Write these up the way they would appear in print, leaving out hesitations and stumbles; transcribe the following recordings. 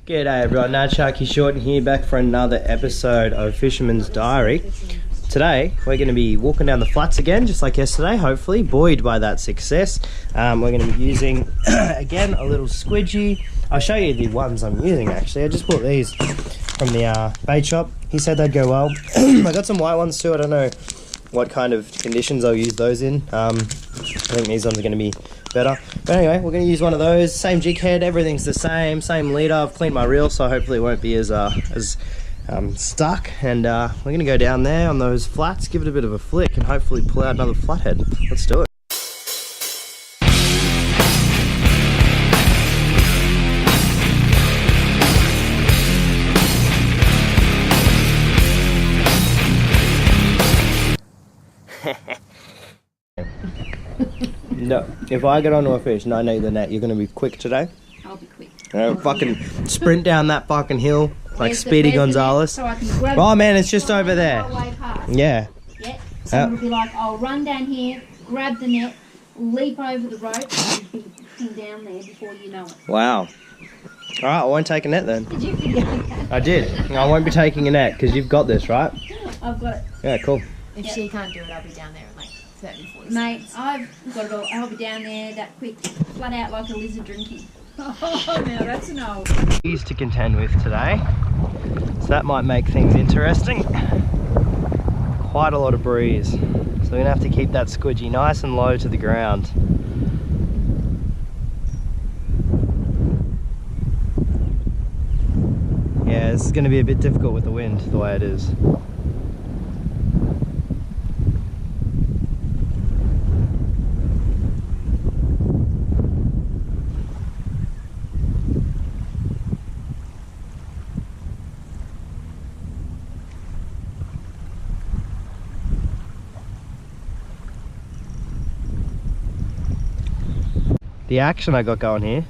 G'day everyone, Nadsharky Shorten here, back for another episode of Fisherman's Diary. Today we're going to be walking down the flats again, just like yesterday, hopefully, buoyed by that success. We're going to be using, again, a little squidgy. I'll show you the ones I'm using actually. I just bought these from the bait shop. He said they'd go well. I got some white ones too. I don't know what kind of conditions I'll use those in. I think these ones are going to be better. But anyway, we're going to use one of those. Same jig head, everything's the same leader. I've cleaned my reel, so hopefully it won't be as stuck. And we're going to go down there on those flats, give it a bit of a flick, and hopefully pull out another flathead. Let's do it. No, if I get onto a fish and I need the net, you're going to be quick today? I'll be quick. Fucking sprint down that fucking hill like Speedy Gonzalez. So I can grab oh man, it's just over there. Yeah. Yeah. So it'll be like, I'll run down here, grab the net, leap over the rope, and be down there before you know it. Wow. Alright, I won't take a net then. Did you figure that? I did. I won't be taking a net because you've got this, right? I've got it. Yeah, cool. If she can't do it, I'll be down there in like 30, 40 Mate, seconds. I've got it all. I'll be down there that quick, flat out like a lizard drinking. Oh, now that's an old. Breeze to contend with today, so that might make things interesting. Quite a lot of breeze, so we're gonna have to keep that squidgy nice and low to the ground. Yeah, this is gonna be a bit difficult with the wind the way it is. The action I got going here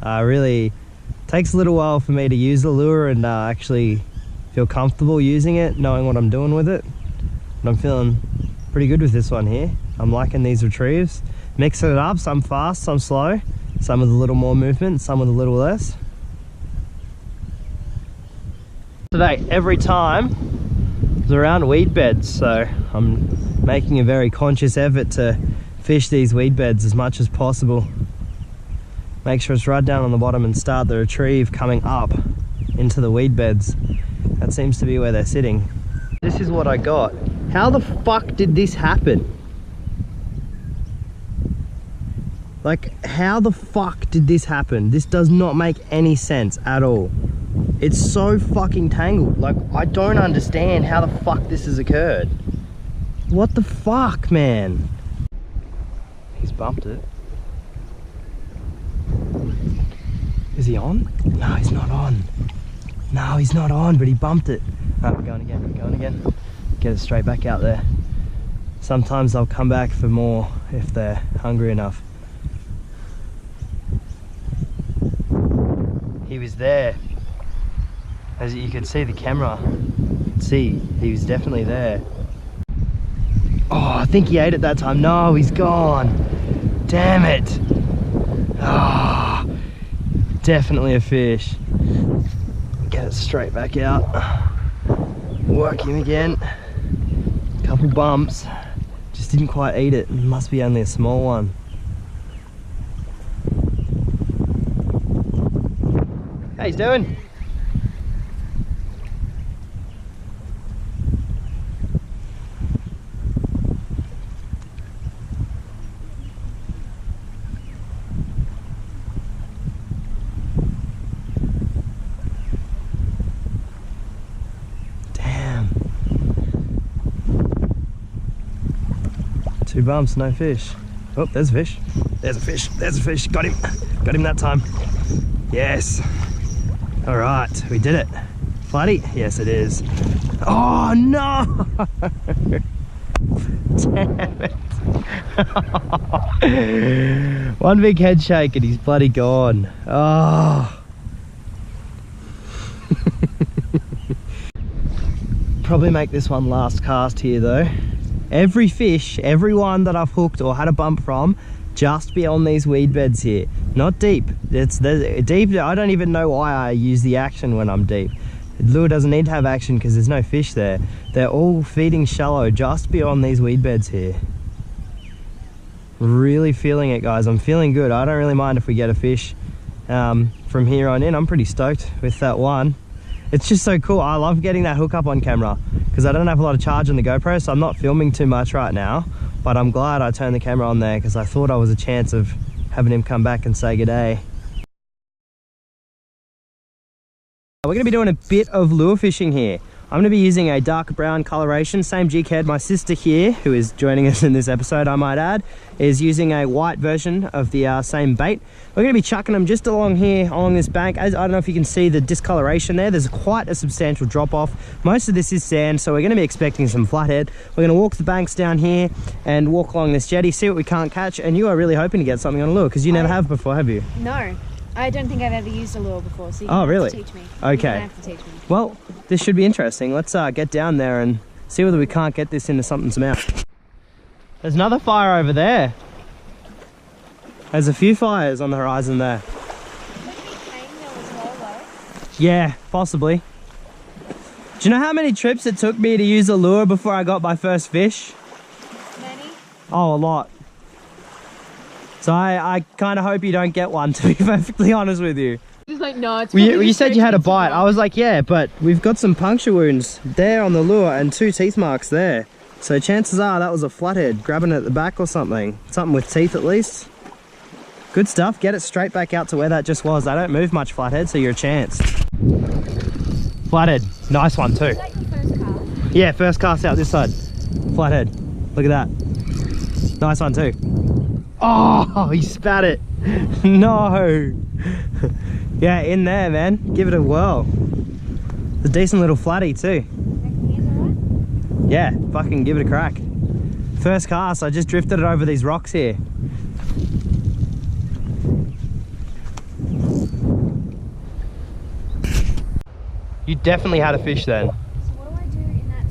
really takes a little while for me to use the lure and actually feel comfortable using it, knowing what I'm doing with it. And I'm feeling pretty good with this one here. I'm liking these retrieves. Mixing it up, some fast, some slow, some with a little more movement, some with a little less. Today, every time is around weed beds, so I'm making a very conscious effort to fish these weed beds as much as possible. Make sure it's right down on the bottom and start the retrieve coming up into the weed beds. That seems to be where they're sitting. This is what I got. How the fuck did this happen? Like, how the fuck did this happen? This does not make any sense at all. It's so fucking tangled. Like, I don't understand how the fuck this has occurred. What the fuck, man? He's bumped it. Is he on? No, he's not on. No, he's not on, but he bumped it. Alright, we're going again, we're going again. Get it straight back out there. Sometimes they'll come back for more if they're hungry enough. He was there. As you can see the camera. See, he was definitely there. Oh, I think he ate it that time. No, he's gone. Damn it. Oh, definitely a fish. Get it straight back out. Work him again. Couple bumps. Just didn't quite eat it. Must be only a small one. How he's doing? Two bumps, no fish. Oh, there's a fish. There's a fish. There's a fish. Got him. Got him that time. Yes. All right, we did it. Flatty? Yes, it is. Oh, no! Damn it. One big head shake and he's bloody gone. Oh. Probably make this one last cast here though. Every fish, every one that I've hooked or had a bump from, just beyond these weed beds here. Not deep. There's deep. I don't even know why I use the action when I'm deep. The lure doesn't need to have action because there's no fish there. They're all feeding shallow just beyond these weed beds here. Really feeling it, guys. I'm feeling good. I don't really mind if we get a fish from here on in. I'm pretty stoked with that one. It's just so cool. I love getting that hook up on camera because I don't have a lot of charge on the GoPro, so I'm not filming too much right now. But I'm glad I turned the camera on there because I thought I was a chance of having him come back and say good day. We're going to be doing a bit of lure fishing here. I'm going to be using a dark brown coloration, same jig head. My sister here, who is joining us in this episode, I might add, is using a white version of the same bait. We're going to be chucking them just along here, along this bank. As I don't know if you can see the discoloration there. There's quite a substantial drop off. Most of this is sand, so we're going to be expecting some flathead. We're going to walk the banks down here and walk along this jetty, see what we can't catch. And you are really hoping to get something on a lure because you never have before, have you? No. I don't think I've ever used a lure before, so you have to teach me. Okay. You're gonna have to teach me. Well, this should be interesting. Let's get down there and see whether we can't get this into something's mouth. There's another fire over there. There's a few fires on the horizon there. Yeah, possibly. Do you know how many trips it took me to use a lure before I got my first fish? Many? Oh, a lot. So I kind of hope you don't get one, to be perfectly honest with you. Just like, no, it's You said you had a bite. I was like, yeah, but we've got some puncture wounds there on the lure and 2 teeth marks there. So chances are that was a flathead grabbing it at the back or something. Something with teeth at least. Good stuff. Get it straight back out to where that just was. They don't move much, flathead, so you're a chance. Flathead. Nice one too. Is that your first cast? Yeah, first cast out this side. Flathead. Look at that. Nice one too. Oh, he spat it. No. Yeah, in there, man. Give it a whirl. It's a decent little flatty too. Yeah, fucking give it a crack. First cast, I just drifted it over these rocks here. You definitely had a fish then. So what do I do in that?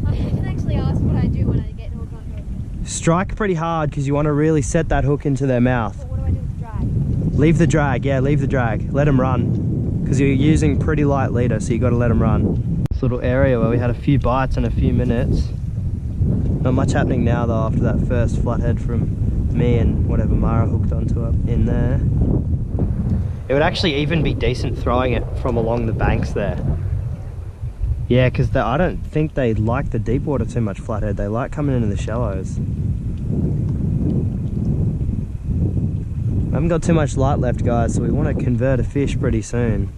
I can actually ask what I do when I get hooked on hook. Strike pretty hard because you want to really set that hook into their mouth. But what do I do with the drag? Leave the drag, yeah, leave the drag. Let them run because you're using pretty light leader, so you got to let them run. This little area where we had a few bites in a few minutes. Not much happening now though after that first flathead from me and whatever Mara hooked onto up in there. It would actually even be decent throwing it from along the banks there. Yeah, because I don't think they like the deep water too much, flathead. They like coming into the shallows. I haven't got too much light left, guys, so we want to convert a fish pretty soon.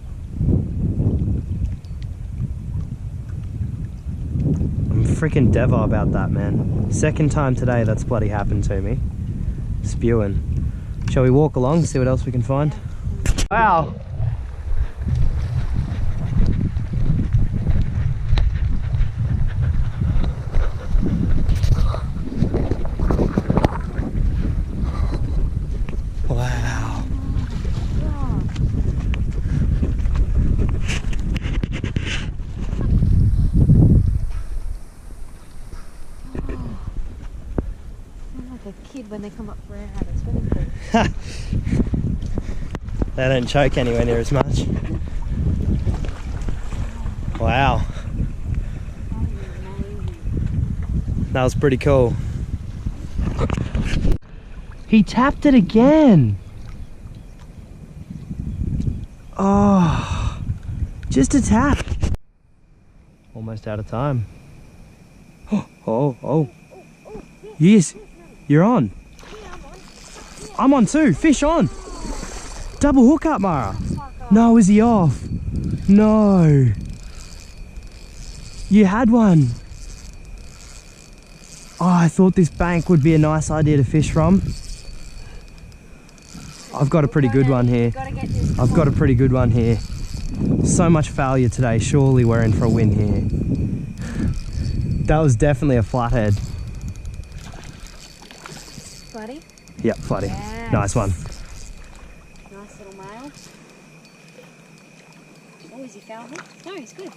I'm freaking devo about that, man. Second time today that's bloody happened to me. Spewing. Shall we walk along and see what else we can find? Wow. Wow. I'm like a kid when they come up for air habits. Really cool. They don't choke anywhere near as much. Wow. That was pretty cool. He tapped it again. Oh, just a tap. Almost out of time. Oh. Yes, you're on. I'm on too. Fish on. Double hook up, Mara. No, is he off? No. You had one. Oh, I thought this bank would be a nice idea to fish from. I've got a pretty good one here. I've got a pretty good one here. So much failure today. Surely we're in for a win here. That was definitely a flathead. Flatty? Yep, flatty. Yes. Nice one. Nice little male. Oh, is he foul hooked? No, he's good.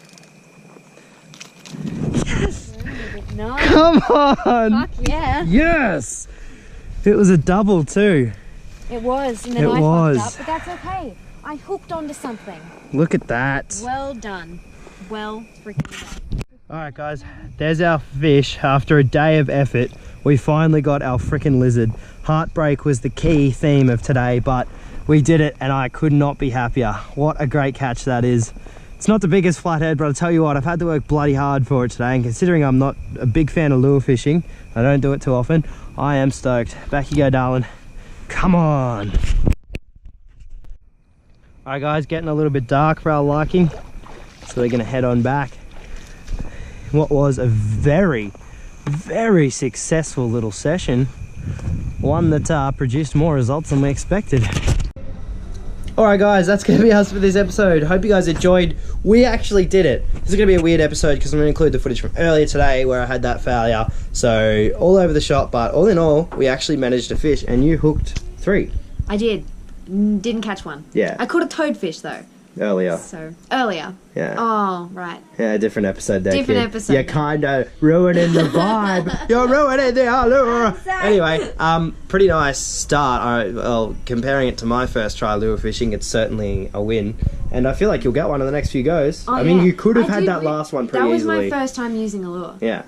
Yes! No. Come on! Fuck yeah. Yes! It was a double too. It was, and then It I was. fucked up, but that's okay. I hooked onto something. Look at that. Well done. Well freaking done. Alright guys, there's our fish. After a day of effort, we finally got our frickin' lizard. Heartbreak was the key theme of today, but we did it and I could not be happier. What a great catch that is. It's not the biggest flathead, but I'll tell you what, I've had to work bloody hard for it today, and considering I'm not a big fan of lure fishing, I don't do it too often, I am stoked. Back you go, darling. Come on. Alright guys, getting a little bit dark for our liking, so we're gonna head on back. What was a very, very successful little session. One that produced more results than we expected. Alright guys, that's going to be us for this episode. Hope you guys enjoyed. We actually did it. This is going to be a weird episode because I'm going to include the footage from earlier today where I had that failure. So, all over the shop, but all in all, we actually managed to fish and you hooked 3. I did. Didn't catch one. Yeah. I caught a toadfish though. Earlier. So, earlier. Yeah. Oh, right. Yeah, different episode there, Different kid. episode. You're kind of ruining the vibe. You're ruining the allure. Anyway, pretty nice start. Well, comparing it to my first try lure fishing, it's certainly a win. And I feel like you'll get one in the next few goes. Oh, I mean, yeah. you could have I had did that last one pretty That was easily. my first time using a lure. Yeah.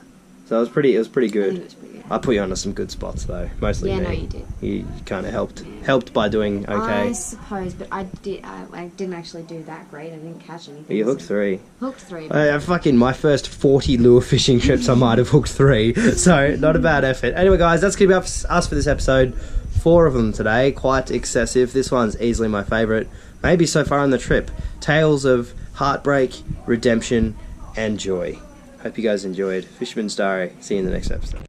So it was pretty I think good. it was pretty good. I put you onto some good spots though, mostly Yeah, me. no, you did. You kind of helped by doing okay. I suppose, but I didn't actually do that great. I didn't catch anything. You hooked so- 3. Hooked 3. Fucking my first 40 lure fishing trips, I might have hooked 3. So, not a bad effort. Anyway, guys, that's going to be us for this episode. 4 of them today, quite excessive. This one's easily my favourite, maybe so far on the trip. Tales of heartbreak, redemption, and joy. Hope you guys enjoyed. Fisherman's Diary. See you in the next episode.